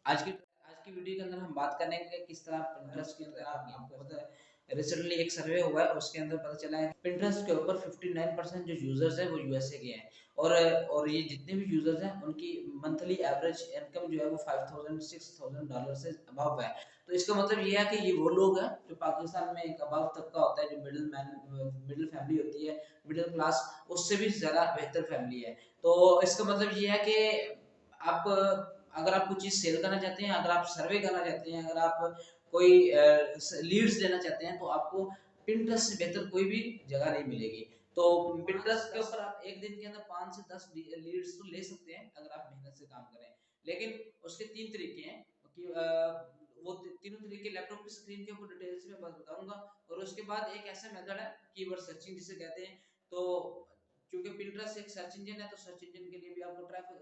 आज की वीडियो के अंदर हम बात करेंगे किस तरह पिंटरेस्ट की तरह आपको पता है रिसेंटली एक सर्वे हुआ है उसके अंदर पता चला है पिंटरेस्ट के ऊपर 59% जो यूजर्स हैं वो यूएसए के हैं और ये जितने भी यूजर्स हैं उनकी मंथली एवरेज इनकम जो है वो 5000 $6000 से अबव है। तो इसका मतलब ये है कि ये वो लोग हैं जो पाकिस्तान में एक अबव तबका होता है, जो मिडिल फैमिली होती है, मिडिल क्लास, उससे भी ज्यादा बेहतर फैमिली है। तो इसका मतलब ये है कि आप अगर आप कुछ चीज सेल करना चाहते हैं, अगर आप सर्वे करना चाहते हैं, अगर आप कोई लीड्स लेना चाहते हैं, तो आपको पिंटरेस्ट से बेहतर कोई भी जगह नहीं मिलेगी। तो पिंटरेस्ट के ऊपर आप एक दिन के अंदर 5 से 10 लीड्स तो ले सकते हैं अगर आप मेहनत से काम करें। लेकिन उसके तीन तरीके हैं कि वो तीनों तरीके लैपटॉप की स्क्रीन के ऊपर डिटेल्स में बताऊंगा। और उसके बाद एक ऐसा मेथड है कीवर्ड सर्चिंग जिसे कहते हैं। तो क्योंकि पिंटरेस्ट एक सर्च इंजन है, तो सर्च इंजन के लिए भी आपको ट्रैफिक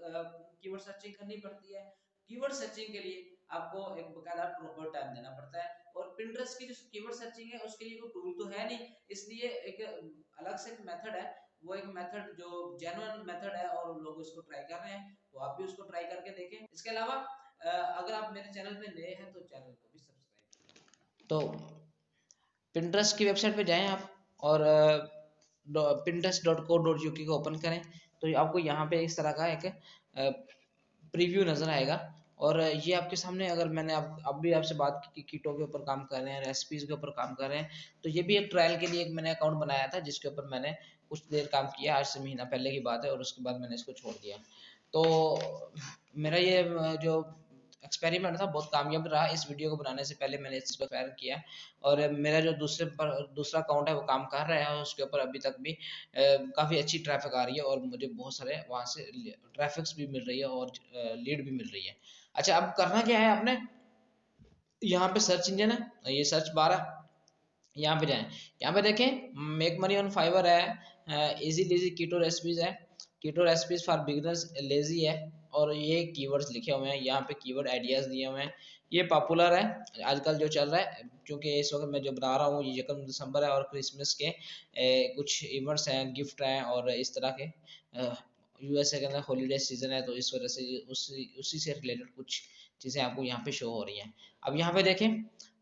कीवर्ड सर्चिंग करनी पड़ती है। कीवर्ड सर्चिंग के लिए आपको एक बकायदा प्रॉपर टाइम देना पड़ता है। और पिंटरेस्ट की जो कीवर्ड सर्चिंग है उसके लिए कोई टूल तो है नहीं, इसलिए एक अलग से एक मेथड है। वो एक मेथड जो जेन्युइन मेथड है और लोग उसको ट्राई कर रहे हैं, तो आप भी उसको ट्राई करके देखें। इसके अलावा अगर आप मेरे चैनल पे नए हैं तो चैनल को भी सब्सक्राइब। तो पिंटरेस्ट की वेबसाइट पे जाएं आप और pinterest.co.uk को ओपन करें, तो आपको यहाँ पे इस तरह का एक प्रीव्यू नजर आएगा। और ये आपके सामने, अगर मैंने अब भी आपसे बात की कीटो के ऊपर काम कर रहे हैं, रेसिपीज के ऊपर काम कर रहे हैं, तो ये भी एक ट्रायल के लिए एक मैंने अकाउंट बनाया था जिसके ऊपर मैंने कुछ देर काम किया, आज से महीना पहले की बात है, और उसके बाद मैंने इसको छोड़ दिया। तो मेरा ये जो एक्सपेरिमेंट था बहुत कामयाब रहा। इस वीडियो को बनाने से पहले मैंने इस चीज़ को एक्सपेयर किया, और मेरा जो दूसरा अकाउंट है वो काम कर रहा है, उसके ऊपर अभी तक भी काफ़ी अच्छी ट्रैफिक आ रही है, और मुझे बहुत सारे वहाँ से ट्रैफिक्स भी मिल रही है और लीड भी मिल रही है। अच्छा, अब करना क्या है आपने, यहाँ पे सर्च इंजन है, ये सर्च बार है, यहाँ पे जाएं, यहाँ पे देखें मेक मनी ऑन फाइवर है, इजी लेजी कीटो रेसिपीज है, कीटो रेसिपीज फॉर बिगिनर्स लेजी है, और ये कीवर्ड्स लिखे हुए हैं, यहाँ पे कीवर्ड आइडियाज दिए हुए हैं। ये पॉपुलर है आजकल जो चल रहा है, क्योंकि इस वक्त मैं जो बना रहा हूँ ये 1 दिसंबर है और क्रिसमस के कुछ इवेंट्स हैं, गिफ्ट हैं, और इस तरह के यूएसए के अंदर हॉलीडे सीजन है, तो इस वजह से उसी से रिलेटेड कुछ चीज़ें आपको यहाँ पे शो हो रही हैं। अब यहाँ पे देखें,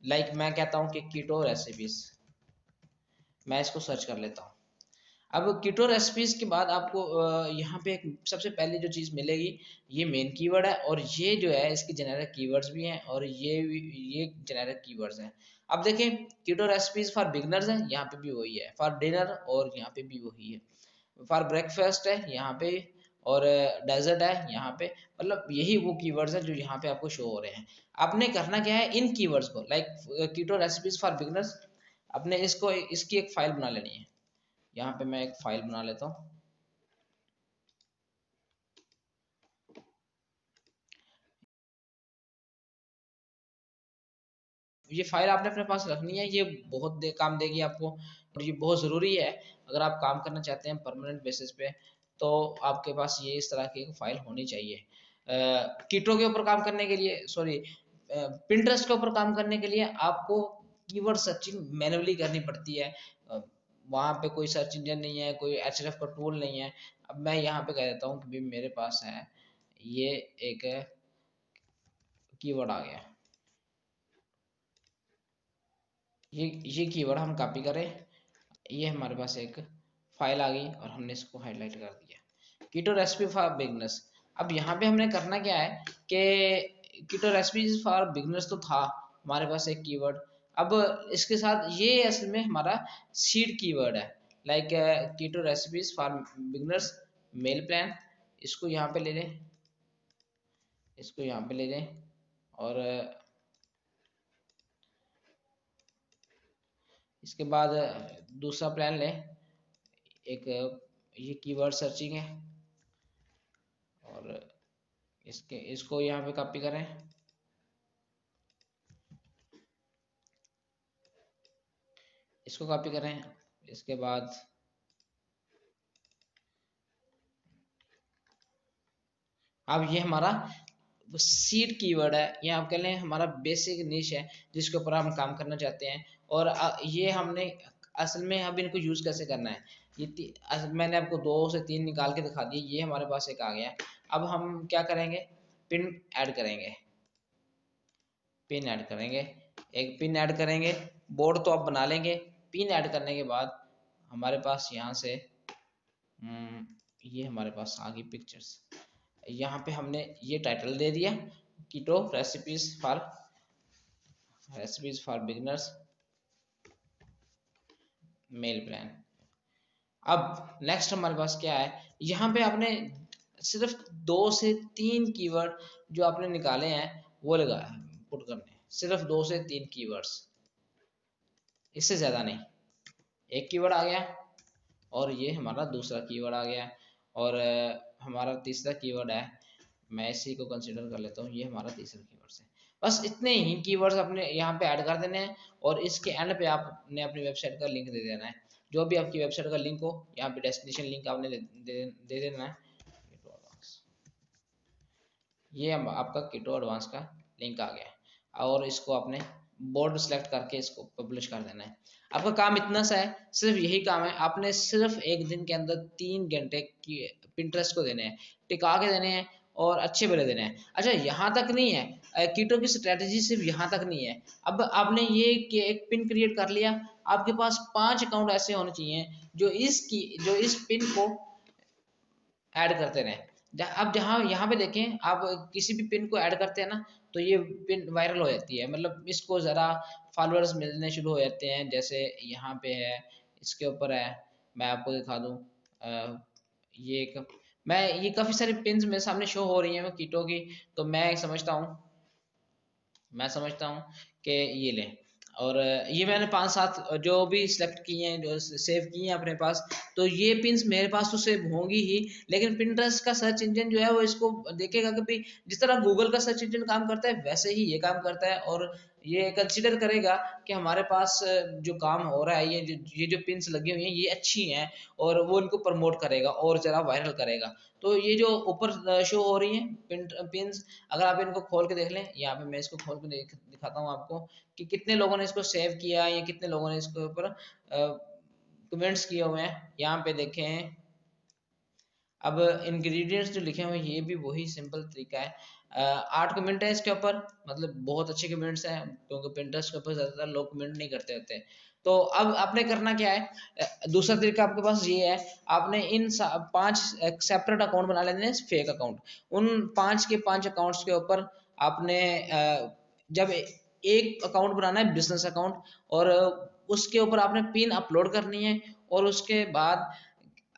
मैं कहता हूँ कि कीटो रेसिपीज, मैं इसको सर्च कर लेता हूँ। अब कीटो रेसिपीज के बाद आपको यहाँ पे एक सबसे पहले जो चीज़ मिलेगी, ये मेन कीवर्ड है, और ये जो है इसकी जेनेरिक कीवर्ड्स भी हैं, और ये जेनेरिक कीवर्ड्स हैं। अब देखें, कीटो रेसिपीज फॉर बिगनर्स है, यहाँ पे भी वही है, फॉर डिनर और यहाँ पे भी वही है, फॉर ब्रेकफास्ट है यहाँ पे, और डेजर्ट है यहाँ पे। मतलब यही वो कीवर्ड्स हैं जो यहाँ पे आपको शो हो रहे हैं। आपने करना क्या है, इन कीवर्ड्स को कीटो रेसिपीज फॉर बिगनर्स, अपने इसको इसकी एक फाइल बना लेनी है। यहाँ पे मैं एक फाइल बना लेता हूँ। ये फाइल आपने अपने पास रखनी है, ये बहुत काम देगी आपको, और ये बहुत ज़रूरी है अगर आप काम करना चाहते हैं परमानेंट बेसिस पे। तो आपके पास ये इस तरह की एक फाइल होनी चाहिए। कीटो के ऊपर काम करने के लिए, सॉरी, पिंटरेस्ट के ऊपर काम करने के लिए आपको कीवर्ड सर्चिंग मैन्युअली करनी पड़ती है। वहाँ पे कोई सर्च इंजन नहीं है, कोई एचएरएफ का टूल नहीं है। अब मैं यहाँ पे कह देता हूँ कि मेरे पास है, ये एक कीवर्ड आ गया, ये कीवर्ड हम कॉपी करें, ये हमारे पास एक फाइल आ गई, और हमने इसको हाईलाइट कर दिया, कीटो रेसिपी फॉर बिगनर्स। अब यहाँ पे हमने करना क्या है कि कीटो रेसिपीज फॉर बिगनर्स तो था हमारे पास एक कीवर्ड। अब इसके साथ ये असल में हमारा सीड कीवर्ड है, like keto recipes for beginners meal plan, इसको यहाँ पे ले लें, इसको यहाँ पे ले लें, और इसके बाद दूसरा प्लान लें, एक ये कीवर्ड सर्चिंग है, और इसको यहाँ पे कॉपी करें, इसको कॉपी करें, इसके बाद अब ये हमारा सीड कीवर्ड है, ये आप कह लें हमारा बेसिक निश है जिसके ऊपर हम काम करना चाहते हैं। और ये हमने असल में अब इनको यूज कैसे करना है, मैंने आपको 2 से 3 निकाल के दिखा दिए, ये हमारे पास एक आ गया। अब हम क्या करेंगे, पिन ऐड करेंगे, पिन ऐड करेंगे, एक पिन ऐड करेंगे, बोर्ड तो आप बना लेंगे। पिन ऐड करने के बाद हमारे पास यहाँ से ये हमारे पास आ गई पिक्चर्स। यहाँ पे हमने ये टाइटल दे दिया, keto recipes for beginners meal plan. अब नेक्स्ट हमारे पास क्या है, यहाँ पे आपने सिर्फ 2 से 3 कीवर्ड जो आपने निकाले हैं वो लगा पुट करने, सिर्फ 2 से 3 कीवर्ड्स, इससे ज्यादा नहीं। एक कीवर्ड आ गया और ये हमारा दूसरा कीवर्ड आ गया, और हमारा तीसरा कीवर्ड है, मैं इसी को कंसिडर कर लेता हूँ, ये हमारा तीसरा कीवर्ड है। बस इतने ही कीवर्ड्स अपने यहाँ पे ऐड कर देने हैं, और इसके एंड पे आपने अपनी वेबसाइट का लिंक दे देना है। जो भी आपकी वेबसाइट का लिंक हो, यहाँ पे डेस्टिनेशन लिंक आपने दे देना है। ये आपका कीटो एडवांस का लिंक आ गया, और इसको आपने बोर्ड सेलेक्ट करके इसको पब्लिश कर देना है। आपका काम इतना सा है, सिर्फ यही काम है, आपने सिर्फ एक दिन के अंदर 3 घंटे की पिंटरेस्ट को देने हैं, टिका के देने हैं और अच्छे वाले देने हैं। अच्छा, यहाँ तक नहीं है, कीटो की स्ट्रेटेजी सिर्फ यहाँ तक नहीं है। अब आपने ये एक पिन क्रिएट कर लिया, आपके पास 5 अकाउंट ऐसे होने चाहिए जो इस पिन को ऐड करते रहें। अब जहाँ यहाँ पे देखें, आप किसी भी पिन को ऐड करते हैं ना, तो ये पिन वायरल हो जाती है, मतलब इसको ज़रा फॉलोअर्स मिलने शुरू हो जाते हैं। जैसे यहाँ पे है, इसके ऊपर है, मैं आपको दिखा दूँ, ये एक ये काफ़ी सारी पिन्स मेरे सामने शो हो रही हैं कीटो की, तो मैं समझता हूँ कि ये लें। और ये मैंने 5-7 जो भी सिलेक्ट किए हैं, जो सेव किए हैं अपने पास, तो ये पिन्स मेरे पास तो सेव होंगी ही, लेकिन पिंटरेस्ट का सर्च इंजन जो है वो इसको देखेगा कि भाई जिस तरह गूगल का सर्च इंजन काम करता है वैसे ही ये काम करता है, और ये कंसिडर करेगा कि हमारे पास जो काम हो रहा है, ये जो पिन्स लगी हुई हैं ये अच्छी हैं, और वो इनको प्रमोट करेगा और ज़रा वायरल करेगा। तो ये जो ऊपर शो हो रही हैं पिन्स, अगर आप इनको खोल के देख लें, यहाँ पे मैं इसको खोल के दिखाता हूँ आपको कि कितने लोगों ने इसको सेव किया या कितने लोगों ने इसके ऊपर कमेंट्स किए हुए हैं। यहाँ पे देखें, अब इंग्रेडिएंट्स जो लिखे हुए हैं ये भी वही सिंपल तरीका है। 8 कमेंट है इसके ऊपर, मतलब बहुत अच्छे कमेंट्स हैं, क्योंकि पिंटरेस्ट के ऊपर ज़्यादातर लोग कमेंट नहीं करते होते। तो अब आपने करना क्या है, दूसरा तरीका आपके पास ये है, आपने इन 5 सेपरेट अकाउंट बना लेने हैं, फेक अकाउंट। उन 5 के 5 अकाउंट्स के ऊपर आपने जब एक अकाउंट बनाना है बिजनेस अकाउंट, और उसके ऊपर आपने पिन अपलोड करनी है, और उसके बाद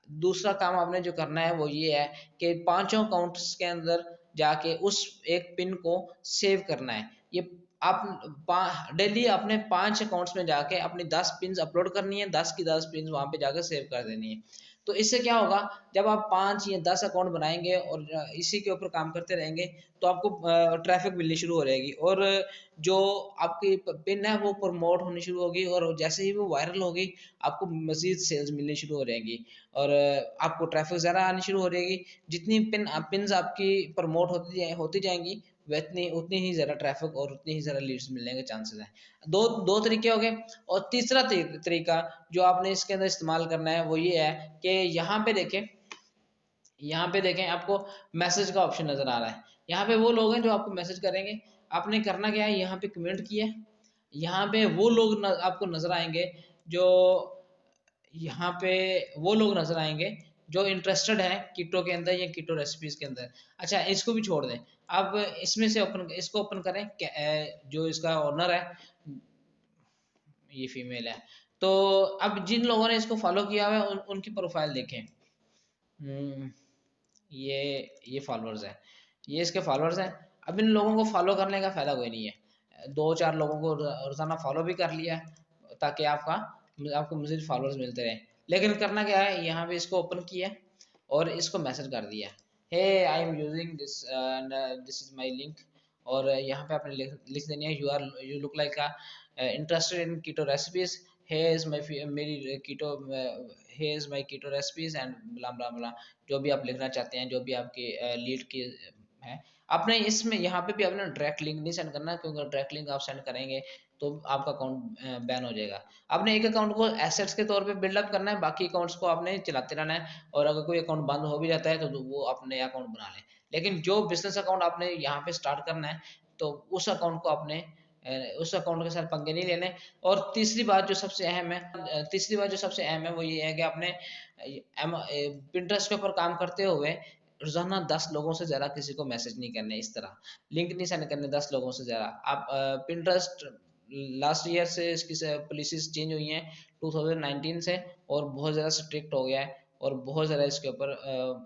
दूसरा काम आपने जो करना है वो ये है कि 5 अकाउंट्स के अंदर जाके उस एक पिन को सेव करना है। ये आप डेली अपने 5 अकाउंट्स में जाके अपनी 10 पिन अपलोड करनी है, 10 की 10 पिन वहां पे जाकर सेव कर देनी है। तो इससे क्या होगा, जब आप 5 या 10 अकाउंट बनाएंगे और इसी के ऊपर काम करते रहेंगे, तो आपको ट्रैफिक मिलनी शुरू हो जाएगी, और जो आपकी पिन है वो प्रमोट होनी शुरू होगी, और जैसे ही वो वायरल होगी आपको मजीद सेल्स मिलनी शुरू हो जाएंगी, और आपको ट्रैफिक ज़्यादा आनी शुरू हो जाएगी। जितनी पिन्स आपकी प्रमोट होती जाएंगी, उतनी उतनी ही ज़्यादा ट्रैफिक और उतनी ही ज़्यादा लीड्स मिलने के चांसेस हैं। दो दो तरीके हो गए। और तीसरा तरीका जो आपने इसके अंदर इस्तेमाल करना है वो ये है कि यहाँ पे देखें आपको मैसेज का ऑप्शन नज़र आ रहा है। यहाँ पे वो लोग हैं जो आपको मैसेज करेंगे। आपने करना क्या है, यहाँ पे कमेंट किया, यहाँ पे वो लोग आपको नज़र आएंगे जो यहाँ पे वो लोग नजर आएंगे जो इंटरेस्टेड है कीटो के अंदर या कीटो रेसिपीज के अंदर। अच्छा, इसको भी छोड़ दें, अब इसमें से इसको ओपन करें, जो इसका ओनर है ये फीमेल है, तो अब जिन लोगों ने इसको फॉलो किया हुआ है उनकी प्रोफाइल देखें। ये फॉलोअर्स हैं, ये इसके फॉलोअर्स हैं। अब इन लोगों को फॉलो करने का फायदा कोई नहीं है, 2-4 लोगों को रोजाना फॉलो भी कर लिया ताकि आपको मजीद फॉलोअर्स मिलते रहे। लेकिन करना क्या है, यहाँ पे इसको ओपन किया और इसको मैसेज कर दिया, hey I am using this is my link, और यहाँ पे आपने लिख देनी है, you look like interested in keto recipes, hey is my मेरी keto hey is my keto recipes and blah blah blah, जो भी आप लिखना चाहते हैं, जो भी आपकी लीड की है। आपने इसमें यहाँ पे भी अपना डायरेक्ट लिंक नहीं सेंड करना, क्योंकि डायरेक्ट लिंक आप सेंड करेंगे तो आपका अकाउंट बैन हो जाएगा। आपने एक अकाउंट को एसेट्स के तौर पे बिल्डअप करना है, बाकी अकाउंट्स को आपने चलाते रहना है, और अगर कोई अकाउंट बंद हो भी जाता है तो वो आप नया अकाउंट बना लें। लेकिन जो बिजनेस अकाउंट आपने यहाँ पे स्टार्ट करना है, तो उस अकाउंट को आपने उस अकाउंट के साथ पंगे नहीं लेने। और तीसरी बात जो सबसे अहम है, वो ये है कि आपने पिंटरेस्ट के ऊपर काम करते हुए रोजाना 10 लोगों से ज्यादा किसी को मैसेज नहीं करने, इस तरह लिंक नहीं सेंड करने 10 लोगों से ज्यादा। आप पिंटरेस्ट लास्ट ईयर से इसकी पॉलिसीज चेंज हुई हैं 2019 से, और बहुत ज़्यादा स्ट्रिक्ट हो गया है, और बहुत ज़्यादा इसके ऊपर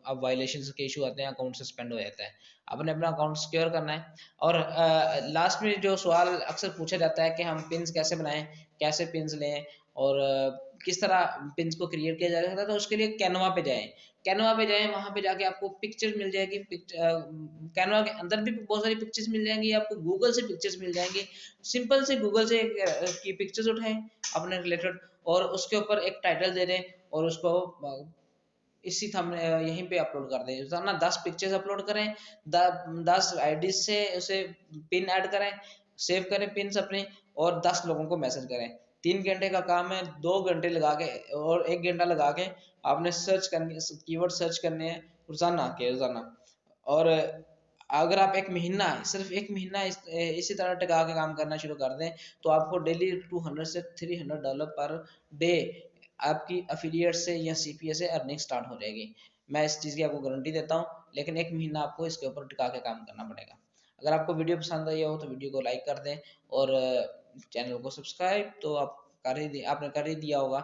अब वायलेशन के इशू आते हैं, अकाउंट सस्पेंड हो जाता है। आपने अपना अकाउंट सिक्योर करना है। और लास्ट में जो सवाल अक्सर पूछा जाता है कि हम पिन्स कैसे बनाएं, कैसे पिन्स लें, और किस तरह पिन्स को क्रिएट किया जा सकता है, तो उसके लिए कैनवा पे जाएं। कैनवा पे जाएं, वहां पे जाके आपको पिक्चर मिल जाएगी। कैनवा के अंदर भी बहुत सारी पिक्चर्स मिल जाएंगी, आपको गूगल से पिक्चर्स मिल जाएंगी। सिंपल से गूगल से की पिक्चर्स उठाएं अपने रिलेटेड, और उसके ऊपर एक टाइटल दे दें, और उसको इसी थंब यहीं पे अपलोड कर दें। रोजाना 10 पिक्चर्स अपलोड करें, 10 आईडी से उसे पिन ऐड करें, सेव करें पिन्स अपने, और 10 लोगों को मैसेज करें। 3 घंटे का काम है, 2 घंटे लगा के और 1 घंटा लगा के आपने सर्च करनी, कीवर्ड सर्च करने हैं रोजाना के रोजाना। और अगर आप एक महीना, सिर्फ एक महीना इसी तरह टिका के काम करना शुरू कर दें, तो आपको डेली 200 से $300 पर डे आपकी अफिलिएट से या सीपीए से अर्निंग स्टार्ट हो जाएगी। मैं इस चीज़ की आपको गारंटी देता हूँ, लेकिन एक महीना आपको इसके ऊपर टिका के काम करना पड़ेगा। अगर आपको वीडियो पसंद आई हो तो वीडियो को लाइक कर दें, और चैनल को सब्सक्राइब तो आप कर ही आपने कर ही दिया होगा।